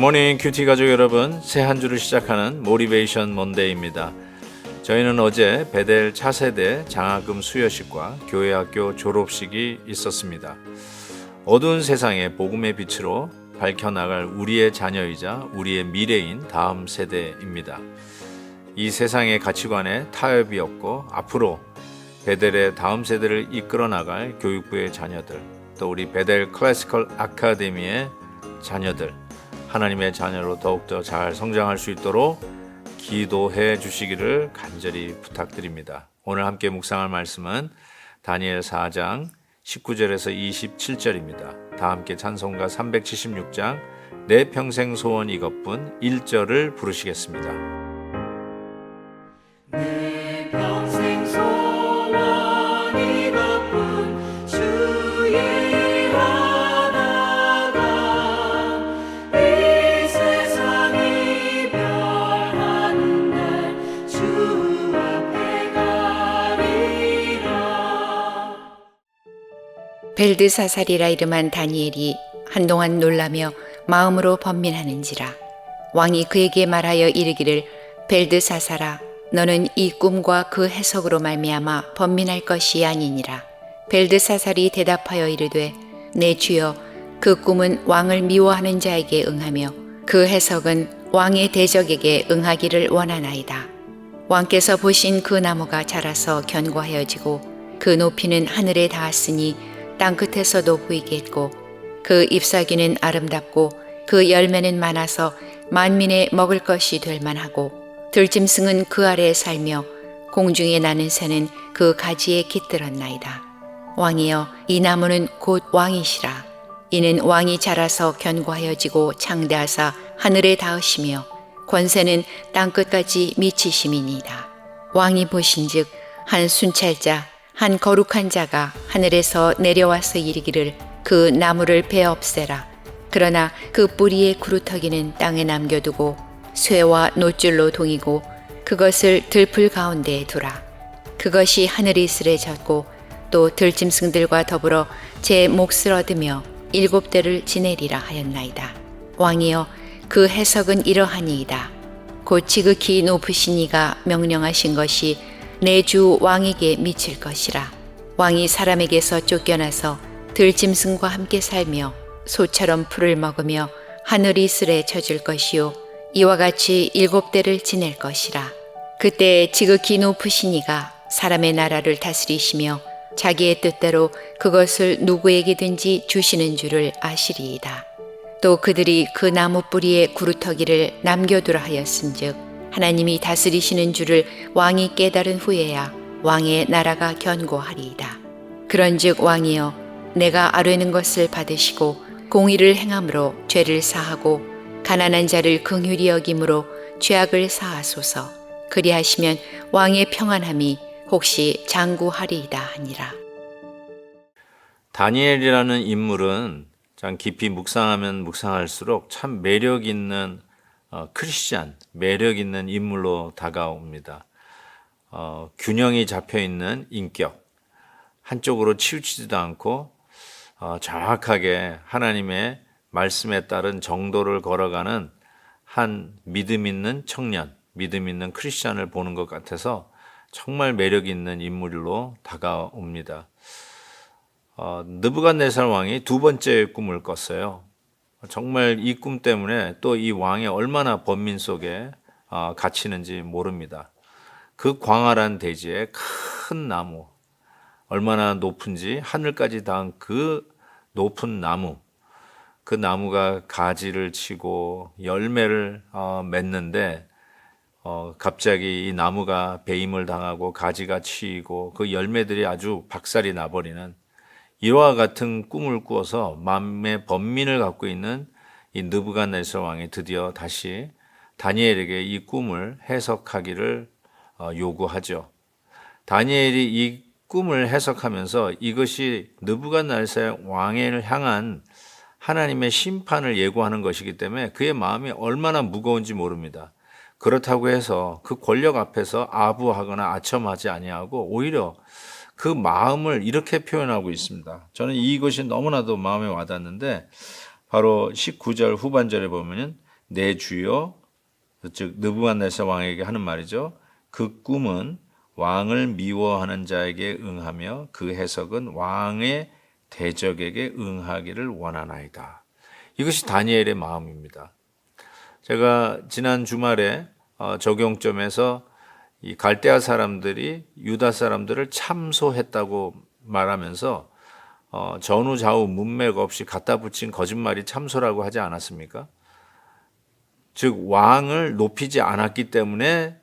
굿모닝 큐티 가족 여러분, 새 한 주를 시작하는 모티베이션 먼데이입니다. 저희는 어제 베델 차세대 장학금 수여식과 교회학교 졸업식이 있었습니다. 어두운 세상에 복음의 빛으로 밝혀나갈 우리의 자녀이자 우리의 미래인 다음 세대입니다. 이 세상의 가치관에 타협이 없고 앞으로 베델의 다음 세대를 이끌어 나갈 교육부의 자녀들, 또 우리 베델 클래시컬 아카데미의 자녀들, 하나님의 자녀로 더욱더 잘 성장할 수 있도록 기도해 주시기를 간절히 부탁드립니다. 오늘 함께 묵상할 말씀은 다니엘 4장 19절에서 27절입니다. 다 함께 찬송가 376장 내 평생 소원 이것뿐 1절을 부르시겠습니다. 내 평생 소원 이것뿐 주의 하나가 이 세상 이별하는 날 주 앞에 가리라. 벨드사살이라 이름한 다니엘이 한동안 놀라며 마음으로 번민하는지라 왕이 그에게 말하여 이르기를 벨드사살아 너는 이 꿈과 그 해석으로 말미암아 번민할 것이 아니니라. 벨드사살이 대답하여 이르되 내 주여 그 꿈은 왕을 미워하는 자에게 응하며 그 해석은 왕의 대적에게 응하기를 원하나이다. 왕께서 보신 그 나무가 자라서 견고하여지고 그 높이는 하늘에 닿았으니 땅끝에서도 보이겠고 그 잎사귀는 아름답고 그 열매는 많아서 만민의 먹을 것이 될 만하고 들짐승은 그 아래에 살며 공중에 나는 새는 그 가지에 깃들었나이다. 왕이여 이 나무는 곧 왕이시라. 이는 왕이 자라서 견고하여지고 창대하사 하늘에 닿으시며 권세는 땅끝까지 미치심이니이다. 왕이 보신즉 한 순찰자 한 거룩한 자가 하늘에서 내려와서 이르기를 그 나무를 베어 없애라. 그러나 그 뿌리의 구루터기는 땅에 남겨두고 쇠와 노줄로 동이고 그것을 들풀 가운데에 두라. 그것이 하늘이 쓰레졌고 또 들짐승들과 더불어 제 몫을 얻으며 7대를 지내리라 하였나이다. 왕이여 그 해석은 이러하니이다. 곧 지극히 높으신 이가 명령하신 것이 내 주 왕에게 미칠 것이라. 왕이 사람에게서 쫓겨나서 들짐승과 함께 살며 소처럼 풀을 먹으며 하늘이 쓰레 젖을 것이요 이와 같이 7대를 지낼 것이라. 그때 지극히 높으신 이가 사람의 나라를 다스리시며 자기의 뜻대로 그것을 누구에게든지 주시는 줄을 아시리이다. 또 그들이 그 나무 뿌리에 구루터기를 남겨두라 하였은즉 하나님이 다스리시는 줄을 왕이 깨달은 후에야 왕의 나라가 견고하리이다. 그런즉 왕이여 내가 아뢰는 것을 받으시고 공의를 행함으로 죄를 사하고 가난한 자를 긍휼히 여김으로 죄악을 사하소서. 그리하시면 왕의 평안함이 혹시 장구하리이다 하니라. 다니엘이라는 인물은 참 깊이 묵상하면 묵상할수록 참 매력 있는 크리스찬, 매력 있는 인물로 다가옵니다. 균형이 잡혀 있는 인격, 한쪽으로 치우치지도 않고 정확하게 하나님의 말씀에 따른 정도를 걸어가는 한 믿음 있는 청년, 믿음 있는 크리스찬을 보는 것 같아서 정말 매력 있는 인물로 다가옵니다. 느부갓네살 왕이 두 번째 꿈을 꿨어요. 정말 이 꿈 때문에 또 이 왕이 얼마나 번민 속에 갇히는지 모릅니다. 그 광활한 대지에 큰 나무, 얼마나 높은지 하늘까지 닿은 그 높은 나무, 그 나무가 가지를 치고 열매를 맺는데 갑자기 이 나무가 배임을 당하고 가지가 치이고 그 열매들이 아주 박살이 나버리는 이와 같은 꿈을 꾸어서 마음의 번민을 갖고 있는 이 느부갓네살 왕이 드디어 다시 다니엘에게 이 꿈을 해석하기를 요구하죠. 다니엘이 이 꿈을 해석하면서 이것이 느부갓네살 왕을 향한 하나님의 심판을 예고하는 것이기 때문에 그의 마음이 얼마나 무거운지 모릅니다. 그렇다고 해서 그 권력 앞에서 아부하거나 아첨하지 아니하고 오히려 그 마음을 이렇게 표현하고 있습니다. 저는 이것이 너무나도 마음에 와닿는데 바로 19절 후반절에 보면 내 주여, 즉 느부갓네살 왕에게 하는 말이죠. 그 꿈은 왕을 미워하는 자에게 응하며 그 해석은 왕의 대적에게 응하기를 원하나이다. 이것이 다니엘의 마음입니다. 제가 지난 주말에 적용점에서 이 갈대아 사람들이 유다 사람들을 참소했다고 말하면서 전후 좌우 문맥 없이 갖다 붙인 거짓말이 참소라고 하지 않았습니까? 즉 왕을 높이지 않았기 때문에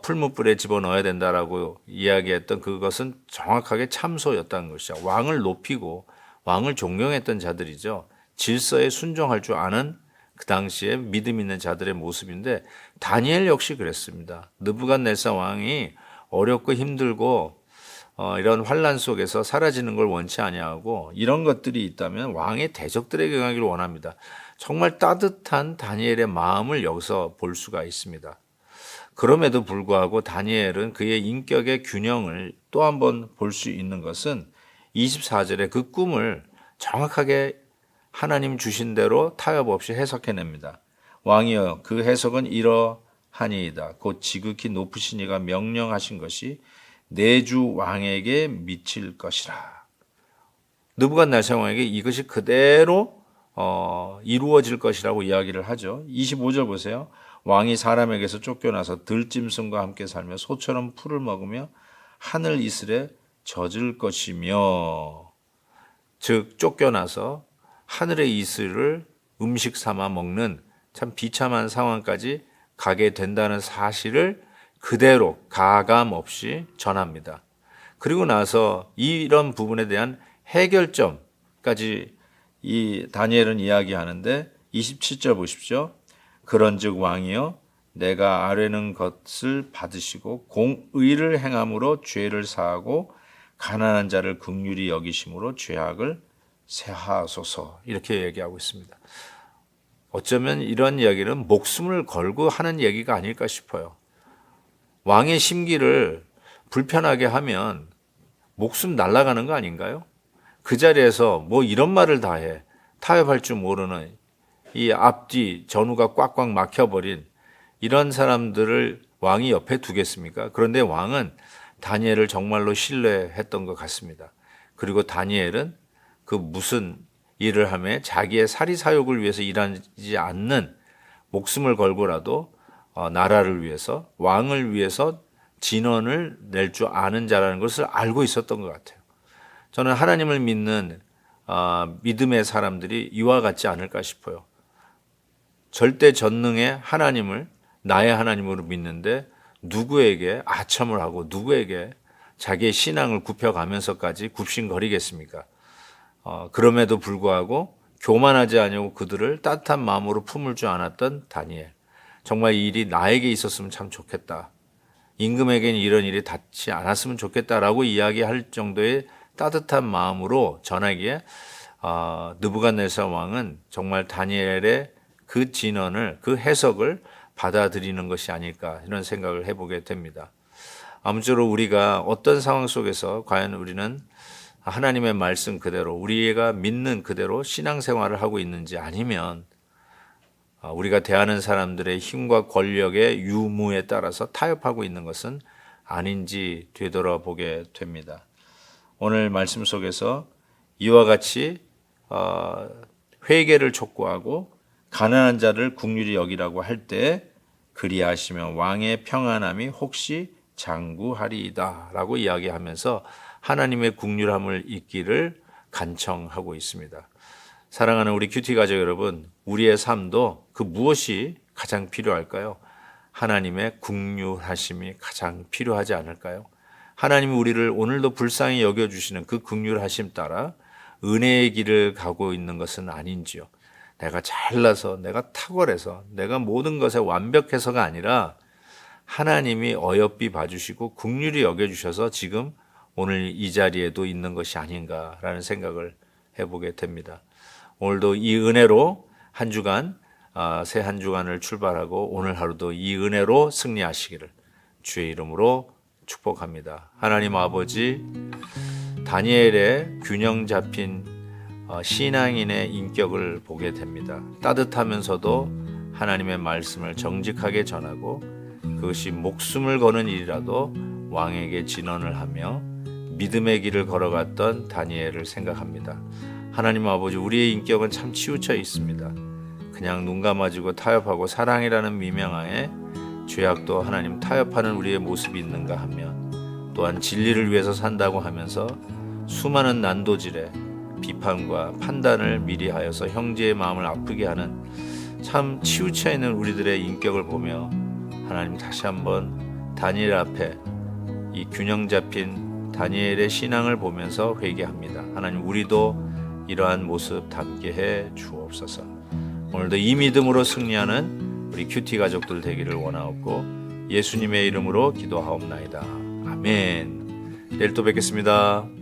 풀무불에 집어넣어야 된다라고 이야기했던 그것은 정확하게 참소였다는 것이죠. 왕을 높이고 왕을 존경했던 자들이죠. 질서에 순종할 줄 아는 그 당시에 믿음 있는 자들의 모습인데 다니엘 역시 그랬습니다. 느부갓네살 왕이 어렵고 힘들고 이런 환난 속에서 사라지는 걸 원치 아니하고 이런 것들이 있다면 왕의 대적들에게 응하기를 원합니다. 정말 따뜻한 다니엘의 마음을 여기서 볼 수가 있습니다. 그럼에도 불구하고 다니엘은 그의 인격의 균형을 또 한 번 볼 수 있는 것은 24절에 그 꿈을 정확하게 하나님 주신 대로 타협 없이 해석해냅니다. 왕이여 그 해석은 이러하니이다. 곧 지극히 높으신 이가 명령하신 것이 내 주 왕에게 미칠 것이라. 느부갓네살 왕에게 이것이 그대로 이루어질 것이라고 이야기를 하죠. 25절 보세요. 왕이 사람에게서 쫓겨나서 들짐승과 함께 살며 소처럼 풀을 먹으며 하늘 이슬에 젖을 것이며, 즉 쫓겨나서 하늘의 이슬을 음식 삼아 먹는 참 비참한 상황까지 가게 된다는 사실을 그대로 가감 없이 전합니다. 그리고 나서 이런 부분에 대한 해결점까지 이 다니엘은 이야기하는데 27절 보십시오. 그런즉 왕이여 내가 아뢰는 것을 받으시고 공의를 행함으로 죄를 사하고 가난한 자를 긍휼히 여기심으로 죄악을 세하소서. 이렇게 얘기하고 있습니다. 어쩌면 이런 이야기는 목숨을 걸고 하는 얘기가 아닐까 싶어요. 왕의 심기를 불편하게 하면 목숨 날아가는 거 아닌가요? 그 자리에서 뭐 이런 말을 다 해. 타협할 줄 모르는 이 앞뒤 전후가 꽉꽉 막혀버린 이런 사람들을 왕이 옆에 두겠습니까? 그런데 왕은 다니엘을 정말로 신뢰했던 것 같습니다. 그리고 다니엘은 그 무슨 일을 하며 자기의 사리사욕을 위해서 일하지 않는 목숨을 걸고라도 나라를 위해서 왕을 위해서 진언을 낼 줄 아는 자라는 것을 알고 있었던 것 같아요. 저는 하나님을 믿는 믿음의 사람들이 이와 같지 않을까 싶어요. 절대 전능의 하나님을 나의 하나님으로 믿는데 누구에게 아첨을 하고 누구에게 자기의 신앙을 굽혀가면서까지 굽신거리겠습니까? 그럼에도 불구하고 교만하지 아니하고 그들을 따뜻한 마음으로 품을 줄 알았던 다니엘. 정말 이 일이 나에게 있었으면 참 좋겠다. 임금에게는 이런 일이 닿지 않았으면 좋겠다라고 이야기할 정도의 따뜻한 마음으로 전하기에 느부갓네살 왕은 정말 다니엘의 그 진언을, 그 해석을 받아들이는 것이 아닐까 이런 생각을 해보게 됩니다. 아무쪼록 우리가 어떤 상황 속에서 과연 우리는 하나님의 말씀 그대로 우리가 믿는 그대로 신앙생활을 하고 있는지 아니면 우리가 대하는 사람들의 힘과 권력의 유무에 따라서 타협하고 있는 것은 아닌지 되돌아보게 됩니다. 오늘 말씀 속에서 이와 같이 회개를 촉구하고 가난한 자를 긍휼히 여기라고 할 때 그리하시면 왕의 평안함이 혹시 장구하리이다 라고 이야기하면서 하나님의 긍휼함을 잊기를 간청하고 있습니다. 사랑하는 우리 큐티 가족 여러분, 우리의 삶도 그 무엇이 가장 필요할까요? 하나님의 긍휼하심이 가장 필요하지 않을까요? 하나님이 우리를 오늘도 불쌍히 여겨주시는 그 긍휼하심 따라 은혜의 길을 가고 있는 것은 아닌지요. 내가 잘나서, 내가 탁월해서, 내가 모든 것에 완벽해서가 아니라 하나님이 어여삐 봐주시고 긍휼히 여겨주셔서 지금 오늘 이 자리에도 있는 것이 아닌가라는 생각을 해보게 됩니다. 오늘도 이 은혜로 한 주간, 새 한 주간을 출발하고 오늘 하루도 이 은혜로 승리하시기를 주의 이름으로 축복합니다. 하나님 아버지, 다니엘의 균형 잡힌 신앙인의 인격을 보게 됩니다. 따뜻하면서도 하나님의 말씀을 정직하게 전하고 그것이 목숨을 거는 일이라도 왕에게 진언을 하며 믿음의 길을 걸어갔던 다니엘을 생각합니다. 하나님 아버지, 우리의 인격은 참 치우쳐 있습니다. 그냥 눈 감아주고 타협하고 사랑이라는 미명하에 죄악도 하나님 타협하는 우리의 모습이 있는가 하면, 또한 진리를 위해서 산다고 하면서 수많은 난도질에 비판과 판단을 미리 하여서 형제의 마음을 아프게 하는 참 치우쳐 있는 우리들의 인격을 보며 하나님 다시 한번 다니엘 앞에 이 균형 잡힌 다니엘의 신앙을 보면서 회개합니다. 하나님, 우리도 이러한 모습 담게 해 주옵소서. 오늘도 이 믿음으로 승리하는 우리 큐티 가족들 되기를 원하옵고 예수님의 이름으로 기도하옵나이다. 아멘. 내일 또 뵙겠습니다.